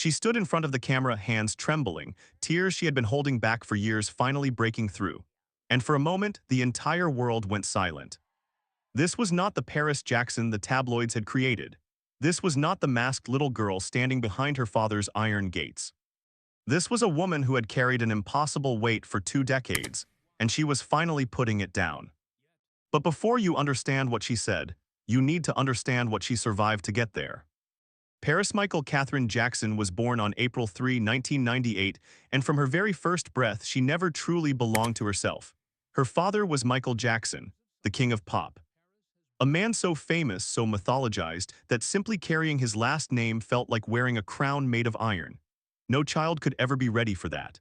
She stood in front of the camera, hands trembling, tears she had been holding back for years finally breaking through. And for a moment, the entire world went silent. This was not the Paris Jackson the tabloids had created. This was not the masked little girl standing behind her father's iron gates. This was a woman who had carried an impossible weight for 2 decades, and she was finally putting it down. But before you understand what she said, you need to understand what she survived to get there. Paris Michael Catherine Jackson was born on April 3, 1998, and from her very first breath she never truly belonged to herself. Her father was Michael Jackson, the king of pop. A man so famous, so mythologized, that simply carrying his last name felt like wearing a crown made of iron. No child could ever be ready for that.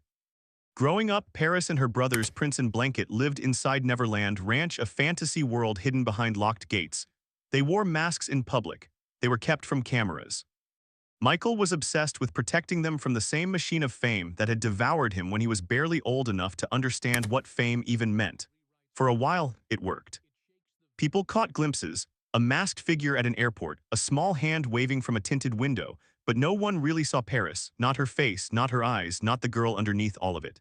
Growing up, Paris and her brothers Prince and Blanket lived inside Neverland Ranch, a fantasy world hidden behind locked gates. They wore masks in public. They were kept from cameras. Michael was obsessed with protecting them from the same machine of fame that had devoured him when he was barely old enough to understand what fame even meant. For a while, it worked. People caught glimpses, a masked figure at an airport, a small hand waving from a tinted window, but no one really saw Paris, not her face, not her eyes, not the girl underneath all of it.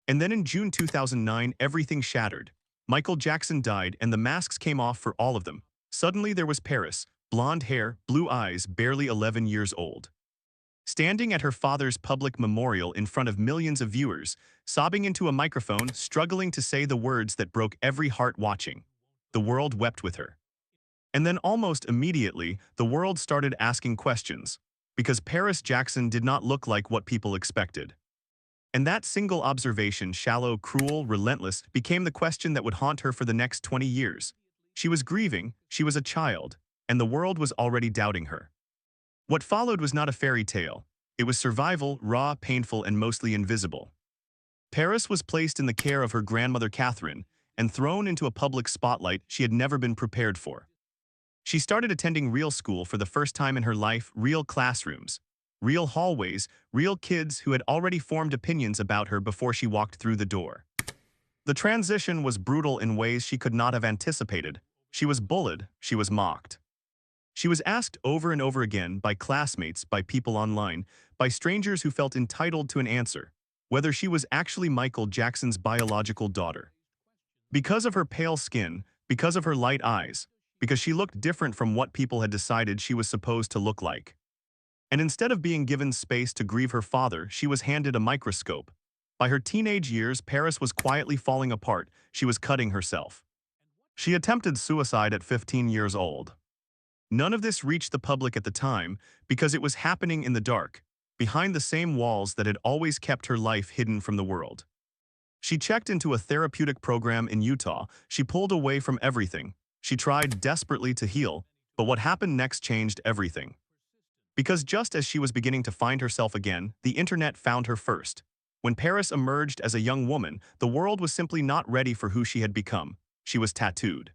And then in June 2009, everything shattered. Michael Jackson died and the masks came off for all of them. Suddenly there was Paris, blonde hair, blue eyes, barely 11 years old. Standing at her father's public memorial in front of millions of viewers, sobbing into a microphone, struggling to say the words that broke every heart watching. The world wept with her. And then almost immediately, the world started asking questions, because Paris Jackson did not look like what people expected. And that single observation, shallow, cruel, relentless, became the question that would haunt her for the next 20 years. She was grieving, she was a child, and the world was already doubting her. What followed was not a fairy tale. It was survival, raw, painful, and mostly invisible. Paris was placed in the care of her grandmother Catherine and thrown into a public spotlight she had never been prepared for. She started attending real school for the first time in her life, real classrooms, real hallways, real kids who had already formed opinions about her before she walked through the door. The transition was brutal in ways she could not have anticipated. She was bullied, she was mocked. She was asked over and over again by classmates, by people online, by strangers who felt entitled to an answer, whether she was actually Michael Jackson's biological daughter. Because of her pale skin, because of her light eyes, because she looked different from what people had decided she was supposed to look like. And instead of being given space to grieve her father, she was handed a microscope. By her teenage years, Paris was quietly falling apart. She was cutting herself. She attempted suicide at 15 years old. None of this reached the public at the time because it was happening in the dark, behind the same walls that had always kept her life hidden from the world. She checked into a therapeutic program in Utah. She pulled away from everything. She tried desperately to heal, but what happened next changed everything. Because just as she was beginning to find herself again, the internet found her first. When Paris emerged as a young woman, the world was simply not ready for who she had become. She was tattooed.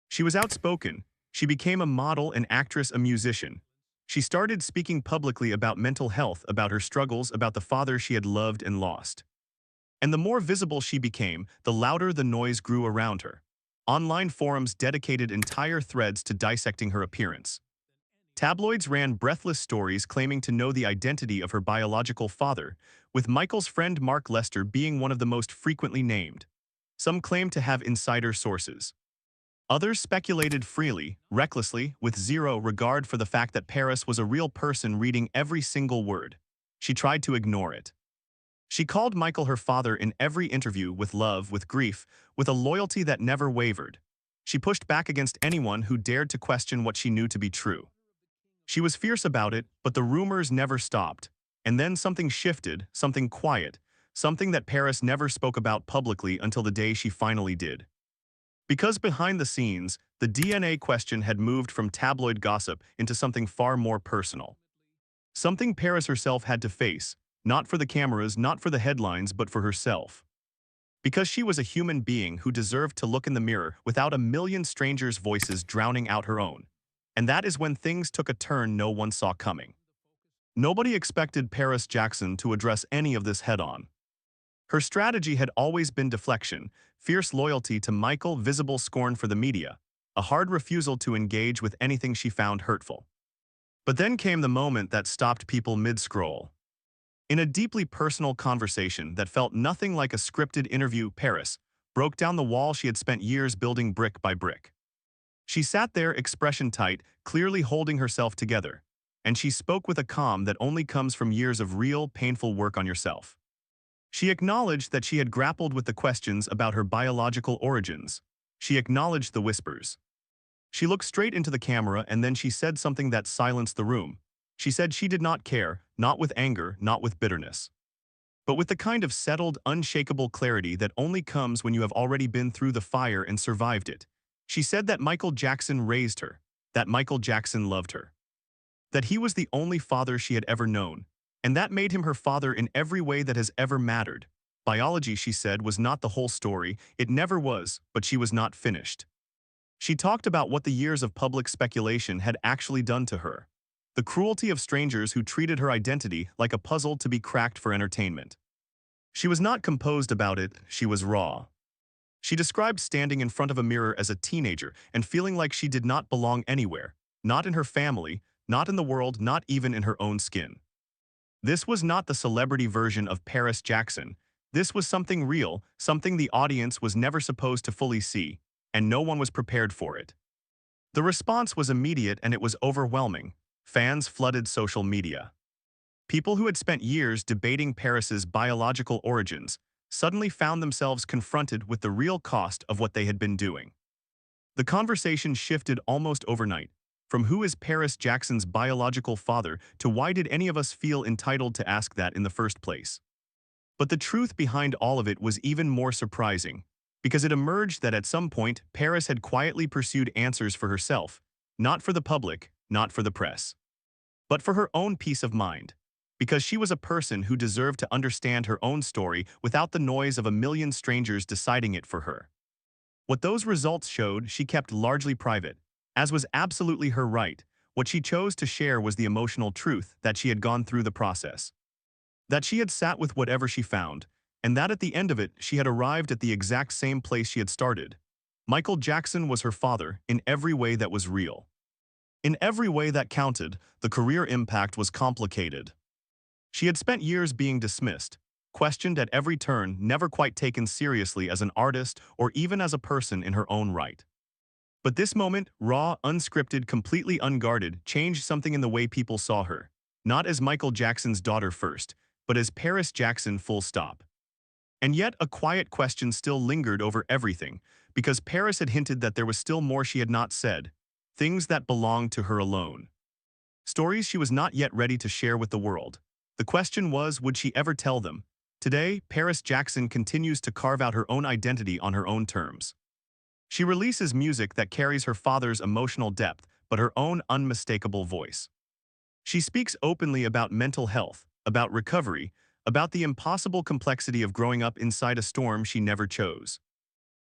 She was outspoken. She became a model, an actress, a musician. She started speaking publicly about mental health, about her struggles, about the father she had loved and lost. And the more visible she became, the louder the noise grew around her. Online forums dedicated entire threads to dissecting her appearance. Tabloids ran breathless stories claiming to know the identity of her biological father, with Michael's friend Mark Lester being one of the most frequently named. Some claimed to have insider sources. Others speculated freely, recklessly, with zero regard for the fact that Paris was a real person reading every single word. She tried to ignore it. She called Michael her father in every interview, with love, with grief, with a loyalty that never wavered. She pushed back against anyone who dared to question what she knew to be true. She was fierce about it, but the rumors never stopped. And then something shifted, something quiet, something that Paris never spoke about publicly until the day she finally did. Because behind the scenes, the DNA question had moved from tabloid gossip into something far more personal. Something Paris herself had to face, not for the cameras, not for the headlines, but for herself. Because she was a human being who deserved to look in the mirror without a million strangers' voices drowning out her own. And that is when things took a turn no one saw coming. Nobody expected Paris Jackson to address any of this head-on. Her strategy had always been deflection, fierce loyalty to Michael, visible scorn for the media, a hard refusal to engage with anything she found hurtful. But then came the moment that stopped people mid-scroll. In a deeply personal conversation that felt nothing like a scripted interview, Paris broke down the wall she had spent years building brick by brick. She sat there, expression tight, clearly holding herself together, and she spoke with a calm that only comes from years of real, painful work on yourself. She acknowledged that she had grappled with the questions about her biological origins. She acknowledged the whispers. She looked straight into the camera and then she said something that silenced the room. She said she did not care, not with anger, not with bitterness, but with the kind of settled, unshakable clarity that only comes when you have already been through the fire and survived it. She said that Michael Jackson raised her, that Michael Jackson loved her, that he was the only father she had ever known, and that made him her father in every way that has ever mattered. Biology, she said, was not the whole story. It never was, but she was not finished. She talked about what the years of public speculation had actually done to her. The cruelty of strangers who treated her identity like a puzzle to be cracked for entertainment. She was not composed about it, she was raw. She described standing in front of a mirror as a teenager and feeling like she did not belong anywhere, not in her family, not in the world, not even in her own skin. This was not the celebrity version of Paris Jackson. This was something real, something the audience was never supposed to fully see, and no one was prepared for it. The response was immediate and it was overwhelming. Fans flooded social media. People who had spent years debating Paris's biological origins suddenly found themselves confronted with the real cost of what they had been doing. The conversation shifted almost overnight, from who is Paris Jackson's biological father to why did any of us feel entitled to ask that in the first place. But the truth behind all of it was even more surprising, because it emerged that at some point Paris had quietly pursued answers for herself, not for the public, not for the press, but for her own peace of mind. Because she was a person who deserved to understand her own story without the noise of a million strangers deciding it for her. What those results showed, she kept largely private, as was absolutely her right. What she chose to share was the emotional truth that she had gone through the process, that she had sat with whatever she found, and that at the end of it, she had arrived at the exact same place she had started. Michael Jackson was her father in every way that was real. In every way that counted, the career impact was complicated. She had spent years being dismissed, questioned at every turn, never quite taken seriously as an artist or even as a person in her own right. But this moment, raw, unscripted, completely unguarded, changed something in the way people saw her. Not as Michael Jackson's daughter first, but as Paris Jackson, full stop. And yet a quiet question still lingered over everything, because Paris had hinted that there was still more she had not said, things that belonged to her alone. Stories she was not yet ready to share with the world. The question was, would she ever tell them? Today, Paris Jackson continues to carve out her own identity on her own terms. She releases music that carries her father's emotional depth, but her own unmistakable voice. She speaks openly about mental health, about recovery, about the impossible complexity of growing up inside a storm she never chose.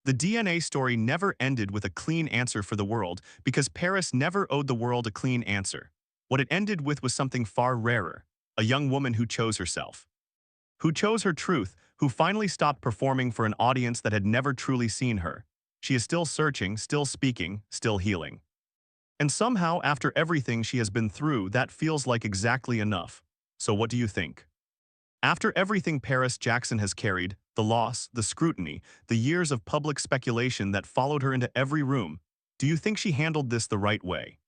The DNA story never ended with a clean answer for the world because Paris never owed the world a clean answer. What it ended with was something far rarer. A young woman who chose herself, who chose her truth, who finally stopped performing for an audience that had never truly seen her. She is still searching, still speaking, still healing. And somehow, after everything she has been through, that feels like exactly enough. So what do you think? After everything Paris Jackson has carried, the loss, the scrutiny, the years of public speculation that followed her into every room, do you think she handled this the right way?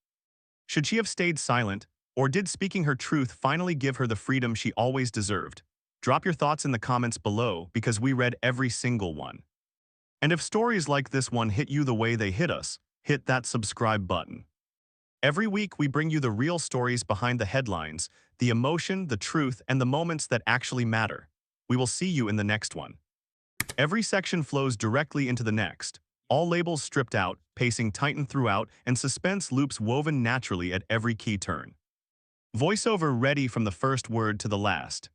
Should she have stayed silent? Or did speaking her truth finally give her the freedom she always deserved? Drop your thoughts in the comments below because we read every single one. And if stories like this one hit you the way they hit us, hit that subscribe button. Every week we bring you the real stories behind the headlines, the emotion, the truth, and the moments that actually matter. We will see you in the next one. Every section flows directly into the next. All labels stripped out, pacing tightened throughout, and suspense loops woven naturally at every key turn. Voiceover ready from the first word to the last.